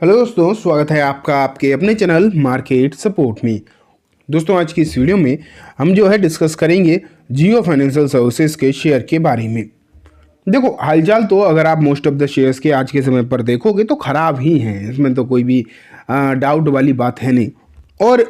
Hello दोस्तों, स्वागत है आपका आपके अपने चैनल मार्केट सपोर्ट में। दोस्तों, आज की इस वीडियो में हम जो है डिस्कस करेंगे जियो फाइनेंशियल सर्विसेज के शेयर के बारे में। देखो, हालचाल तो अगर आप मोस्ट ऑफ द शेयर्स के आज के समय पर देखोगे तो ख़राब ही हैं, इसमें तो कोई भी डाउट वाली बात है नहीं। और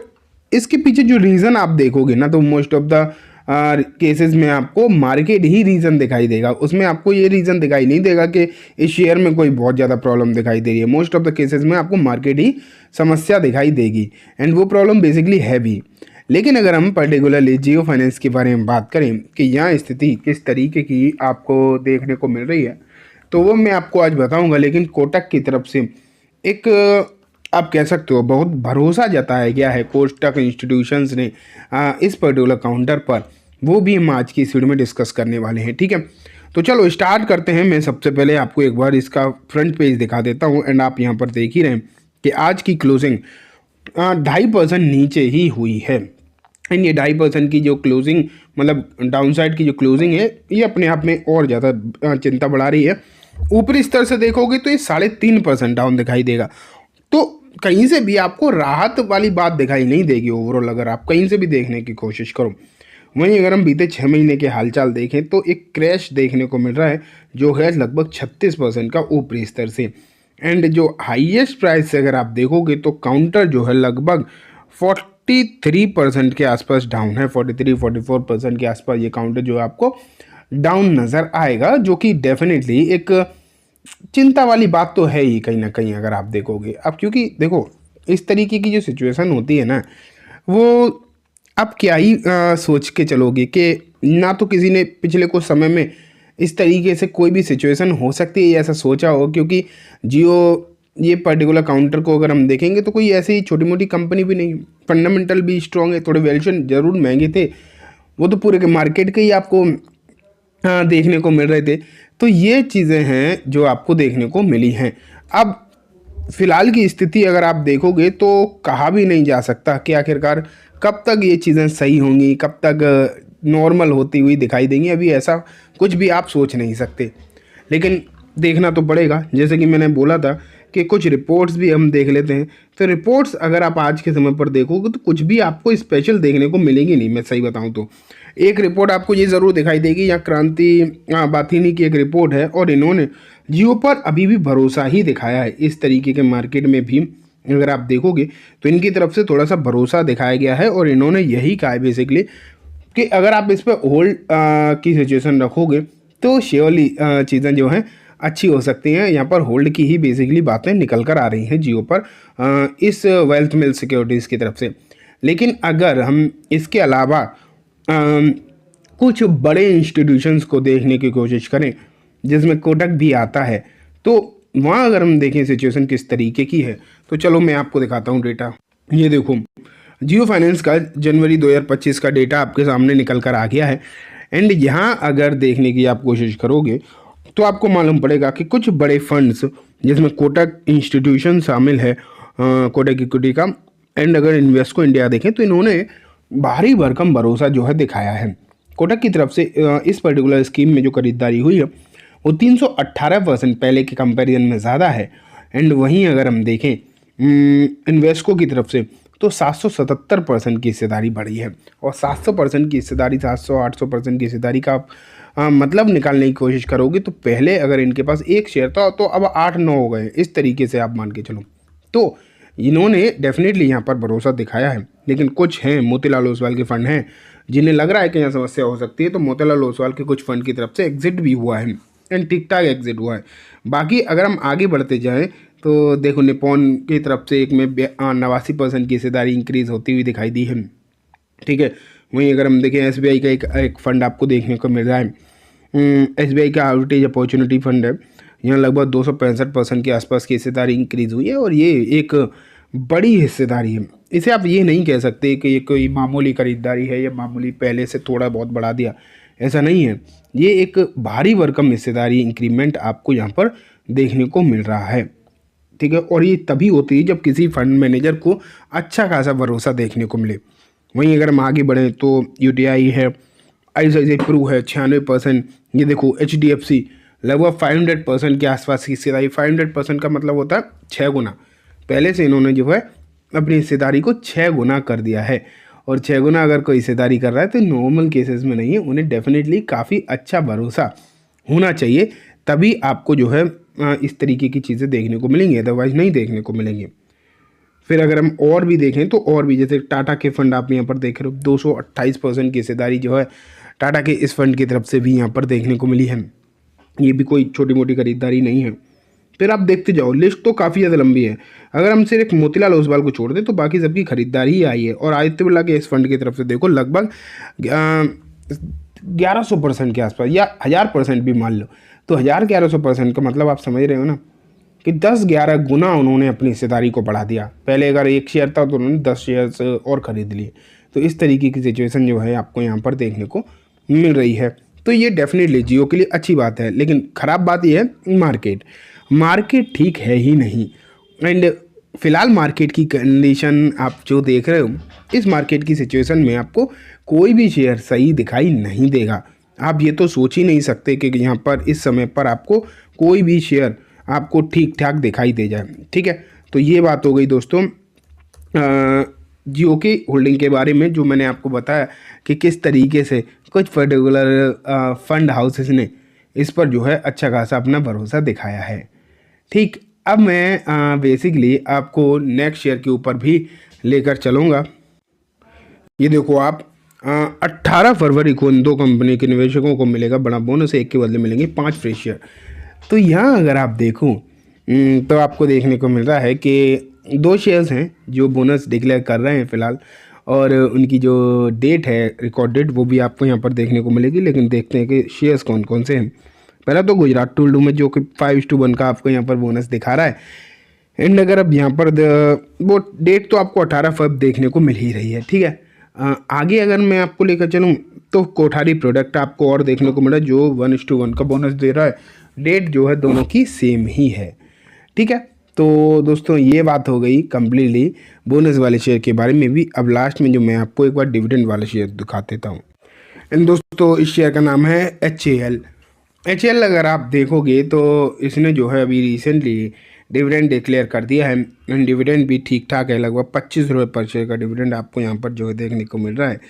इसके पीछे जो रीज़न आप देखोगे ना, तो मोस्ट ऑफ द केसेस में आपको मार्केट ही रीज़न दिखाई देगा। उसमें आपको ये रीज़न दिखाई नहीं देगा कि इस शेयर में कोई बहुत ज़्यादा प्रॉब्लम दिखाई दे रही है। मोस्ट ऑफ द केसेस में आपको मार्केट ही समस्या दिखाई देगी, एंड वो प्रॉब्लम बेसिकली है भी। लेकिन अगर हम पर्टिकुलरली जियो फाइनेंस के बारे में बात करें कि यहाँ स्थिति किस तरीके की आपको देखने को मिल रही है, तो वो मैं आपको आज बताऊंगा। लेकिन कोटक की तरफ से एक आप कह सकते हो बहुत भरोसा जताया गया है कोटक इंस्टीट्यूशंस ने इस पर्टिकुलर काउंटर पर, वो भी हम आज की इस वीडियो में डिस्कस करने वाले हैं। ठीक है, तो चलो स्टार्ट करते हैं। मैं सबसे पहले आपको एक बार इसका फ्रंट पेज दिखा देता हूँ, एंड आप यहाँ पर देख ही रहे हैं कि आज की क्लोजिंग 2.5% नीचे ही हुई है। एंड ये 2.5% की जो क्लोजिंग, मतलब डाउनसाइड की जो क्लोजिंग है, ये अपने आप में और ज़्यादा चिंता बढ़ा रही है। ऊपरी स्तर से देखोगे तो ये 3.5% डाउन दिखाई देगा। तो कहीं से भी आपको राहत वाली बात दिखाई नहीं देगी ओवरऑल, अगर आप कहीं से भी देखने की कोशिश करो। वहीं अगर हम बीते 6 महीने के हालचाल देखें तो एक क्रैश देखने को मिल रहा है, जो है लगभग 36% का ऊपरी स्तर से। एंड जो हाईएस्ट प्राइस से अगर आप देखोगे तो काउंटर जो है लगभग 43% के आसपास डाउन है। 43-44% के आसपास ये काउंटर जो है आपको डाउन नज़र आएगा, जो कि डेफिनेटली एक चिंता वाली बात तो है ही कहीं ना कहीं अगर आप देखोगे। अब क्योंकि देखो, इस तरीके की जो सिचुएशन होती है ना, वो आप क्या ही सोच के चलोगे कि ना तो किसी ने पिछले कुछ समय में इस तरीके से कोई भी सिचुएशन हो सकती है ऐसा सोचा हो। क्योंकि जियो ये पर्टिकुलर काउंटर को अगर हम देखेंगे तो कोई ऐसी छोटी मोटी कंपनी भी नहीं, फंडामेंटल भी स्ट्रॉन्ग है। थोड़े वैल्यूएशन जरूर महंगे थे, वो तो पूरे के मार्केट के ही आपको देखने को मिल रहे थे। तो ये चीज़ें हैं जो आपको देखने को मिली हैं। अब फिलहाल की स्थिति अगर आप देखोगे तो कहा भी नहीं जा सकता कि आखिरकार कब तक ये चीज़ें सही होंगी, कब तक नॉर्मल होती हुई दिखाई देंगी। अभी ऐसा कुछ भी आप सोच नहीं सकते, लेकिन देखना तो पड़ेगा। जैसे कि मैंने बोला था कि कुछ रिपोर्ट्स भी हम देख लेते हैं। तो रिपोर्ट्स अगर आप आज के समय पर देखोगे तो कुछ भी आपको स्पेशल देखने को मिलेंगी नहीं। मैं सही बताऊं तो एक रिपोर्ट आपको ये ज़रूर दिखाई देगी, या क्रांति बाथिनी की एक रिपोर्ट है, और इन्होंने जियो पर अभी भी भरोसा ही दिखाया है। इस तरीके के मार्केट में भी अगर आप देखोगे तो इनकी तरफ से थोड़ा सा भरोसा दिखाया गया है, और इन्होंने यही कहा है बेसिकली कि अगर आप इस पर होल्ड की सिचुएशन रखोगे तो श्योरली चीज़ें जो हैं अच्छी हो सकती हैं। यहाँ पर होल्ड की ही बेसिकली बातें निकल कर आ रही हैं जियो पर इस वेल्थ मिल सिक्योरिटीज़ की तरफ से। लेकिन अगर हम इसके अलावा कुछ बड़े इंस्टीट्यूशंस को देखने की कोशिश करें, जिसमें कोटक भी आता है, तो वहाँ अगर हम देखें सिचुएशन किस तरीके की है, तो चलो मैं आपको दिखाता हूँ डेटा। ये देखो, जियो फाइनेंस का जनवरी 2025 का डेटा आपके सामने निकल कर आ गया है। एंड यहाँ अगर देखने की आप कोशिश करोगे तो आपको मालूम पड़ेगा कि कुछ बड़े फंड्स, जिसमें कोटक इंस्टीट्यूशन शामिल है, कोटक इक्विटी का, एंड अगर इन्वेस्को इंडिया देखें तो इन्होंने भारी भरकम भरोसा जो है दिखाया है। कोटक की तरफ से इस पर्टिकुलर स्कीम में जो खरीदारी हुई है वो 318% पहले के कंपैरिजन में ज़्यादा है। एंड वहीं अगर हम देखें इन्वेस्को की तरफ से तो 777% की हिस्सेदारी बढ़ी है। और 700% की हिस्सेदारी, 700-800% की हिस्सेदारी का आप मतलब निकालने की कोशिश करोगे तो पहले अगर इनके पास एक शेयर था तो अब 8-9 हो गए। इस तरीके से आप मान के चलो, तो इन्होंने डेफिनेटली यहाँ पर भरोसा दिखाया है। लेकिन कुछ हैं, मोतीलाल ओसवाल के फंड हैं, जिन्हें लग रहा है कि यहाँ समस्या हो सकती है, तो मोतीलाल ओसवाल के कुछ फंड की तरफ से एग्जिट भी हुआ है, एंड ठीक ठाक एग्जिट हुआ है। बाकी अगर हम आगे बढ़ते जाएँ तो देखो, निपॉन की तरफ से एक में 89% की हिस्सेदारी इंक्रीज़ होती हुई दिखाई दी है। ठीक है, वहीं अगर हम देखें एसबीआई का एक फंड आपको देखने को मिल रहा है, एसबीआई का आउटेज अपॉर्चुनिटी फंड है। यहाँ लगभग 265% के आसपास की हिस्सेदारी इंक्रीज़ हुई है, और ये एक बड़ी हिस्सेदारी है। इसे आप ये नहीं कह सकते कि ये कोई मामूली खरीदारी है या मामूली पहले से थोड़ा बहुत बढ़ा दिया, ऐसा नहीं है। ये एक भारी भरकम हिस्सेदारी इंक्रीमेंट आपको यहाँ पर देखने को मिल रहा है। ठीक है, और ये तभी होती है जब किसी फंड मैनेजर को अच्छा खासा भरोसा देखने को मिले। वहीं अगर हम आगे बढ़ें तो यूटीआई है, ICICI प्रू है 96%। ये देखो HDFC लगभग 500% के आसपास की हिस्सेदारी। 500% का मतलब होता है 6 गुना। पहले से इन्होंने जो है अपनी हिस्सेदारी को 6 गुना कर दिया है। और 6 गुना अगर कोई हिस्सेदारी कर रहा है तो नॉर्मल केसेस में नहीं है, उन्हें डेफिनेटली काफ़ी अच्छा भरोसा होना चाहिए, तभी आपको जो है इस तरीके की चीज़ें देखने को मिलेंगी, अदरवाइज़ नहीं देखने को मिलेंगी। फिर अगर हम और भी देखें तो और भी, जैसे टाटा के फंड आप यहाँ पर देख रहे हो, 228% की हिस्सेदारी जो है टाटा के इस फंड की तरफ से भी यहाँ पर देखने को मिली है। ये भी कोई छोटी मोटी खरीदारी नहीं है। फिर आप देखते जाओ, लिस्ट तो काफ़ी ज़्यादा लंबी है। अगर हम सिर्फ मोतीलाल ओसवाल को छोड़ दें तो बाकी सबकी खरीदारी ही आई है। और आदित्य बिरला के इस फंड की तरफ से देखो लगभग 1100% के आसपास, या 1000% भी मान लो, तो 1100% का मतलब आप समझ रहे हो ना कि 10-11 गुना उन्होंने अपनी हिस्सेदारी को बढ़ा दिया। पहले अगर 1 शेयर था तो उन्होंने 10 शेयर्स और ख़रीद लिए। तो इस तरीके की सिचुएशन जो है आपको यहाँ पर देखने को मिल रही है। तो ये डेफिनेटली जियो के लिए अच्छी बात है, लेकिन ख़राब बात ये है मार्केट ठीक है ही नहीं। एंड फिलहाल मार्केट की कंडीशन आप जो देख रहे हो, इस मार्केट की सिचुएशन में आपको कोई भी शेयर सही दिखाई नहीं देगा। आप ये तो सोच ही नहीं सकते कि यहाँ पर इस समय पर आपको कोई भी शेयर आपको ठीक ठाक दिखाई दे जाए। ठीक है, तो ये बात हो गई दोस्तों जियो की होल्डिंग के बारे में, जो मैंने आपको बताया कि किस तरीके से कुछ पर्टिकुलर फंड हाउसेस ने इस पर जो है अच्छा खासा अपना भरोसा दिखाया है। ठीक, अब मैं बेसिकली आपको नेक्स्ट शेयर के ऊपर भी लेकर चलूँगा। ये देखो आप 18 फरवरी को इन दो कंपनी के निवेशकों को मिलेगा बड़ा बोनस, एक के बदले मिलेंगे 5 फ्री शेयर। तो यहाँ अगर आप देखो तो आपको देखने को मिल रहा है कि 2 शेयर्स हैं जो बोनस डिक्लेयर कर रहे हैं फ़िलहाल, और उनकी जो डेट है, रिकॉर्ड डेट, वो भी आपको यहाँ पर देखने को मिलेगी। लेकिन देखते हैं कि शेयर्स कौन कौन से हैं। पहला तो गुजरात टूल्डू में, जो कि 5:1 का आपको यहाँ पर बोनस दिखा रहा है। एंड अगर अब यहाँ पर वो डेट तो आपको 18 फरवरी देखने को मिल ही रही है। ठीक है, आगे अगर मैं आपको लेकर चलूँ तो कोठारी प्रोडक्ट आपको और देखने को मिला जो 1:1 का बोनस दे रहा है। डेट जो है दोनों की सेम ही है। ठीक है, तो दोस्तों ये बात हो गई कम्प्लीटली बोनस वाले शेयर के बारे में भी। अब लास्ट में जो मैं आपको एक बार डिविडेंड वाला शेयर दिखा देता हूँ। एंड दोस्तों इस शेयर का नाम है HAL। अगर आप देखोगे तो इसने जो है अभी रिसेंटली डिविडेंड डिक्लेयर कर दिया है। एंड डिविडेंड भी ठीक ठाक है, लगभग 25 रुपये पर शेयर का डिविडेंड आपको यहाँ पर जो है देखने को मिल रहा है।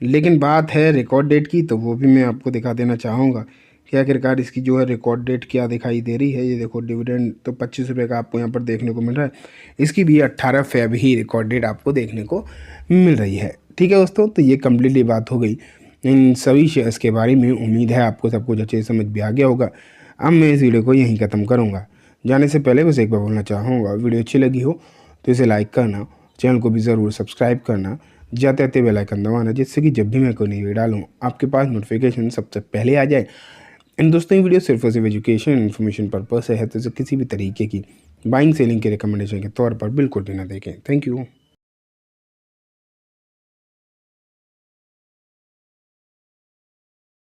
लेकिन बात है रिकॉर्ड डेट की, तो वो भी मैं आपको दिखा देना चाहूँगा कि आखिरकार इसकी जो है रिकॉर्ड डेट क्या दिखाई दे रही है। ये देखो डिविडेंड तो 25 रुपये का आपको यहाँ पर देखने को मिल रहा है। इसकी भी 18 फरवरी ही रिकॉर्ड डेट आपको देखने को मिल रही है। ठीक है दोस्तों, तो ये कम्प्लीटली बात हो गई इन सभी शेयर्स के बारे में। उम्मीद है आपको सब कुछ अच्छे समझ भी आ गया होगा। अब मैं इस वीडियो को यहीं ख़त्म करूँगा। जाने से पहले बस एक बार बोलना चाहूँगा, वीडियो अच्छी लगी हो तो इसे लाइक करना, चैनल को भी ज़रूर सब्सक्राइब करना, जाते आते बेल आइकन दबाना, जिससे कि जब भी मैं कोई नई वीडियो डालूँ आपके पास नोटिफिकेशन सबसे पहले आ जाए। एंड दोस्तों ये वीडियो सिर्फ और सिर्फ एजुकेशन इन्फॉर्मेशन पर्पस है, तो किसी भी तरीके की बाइंग सेलिंग के रिकमेंडेशन के तौर पर बिल्कुल भी ना देखें। Thank you.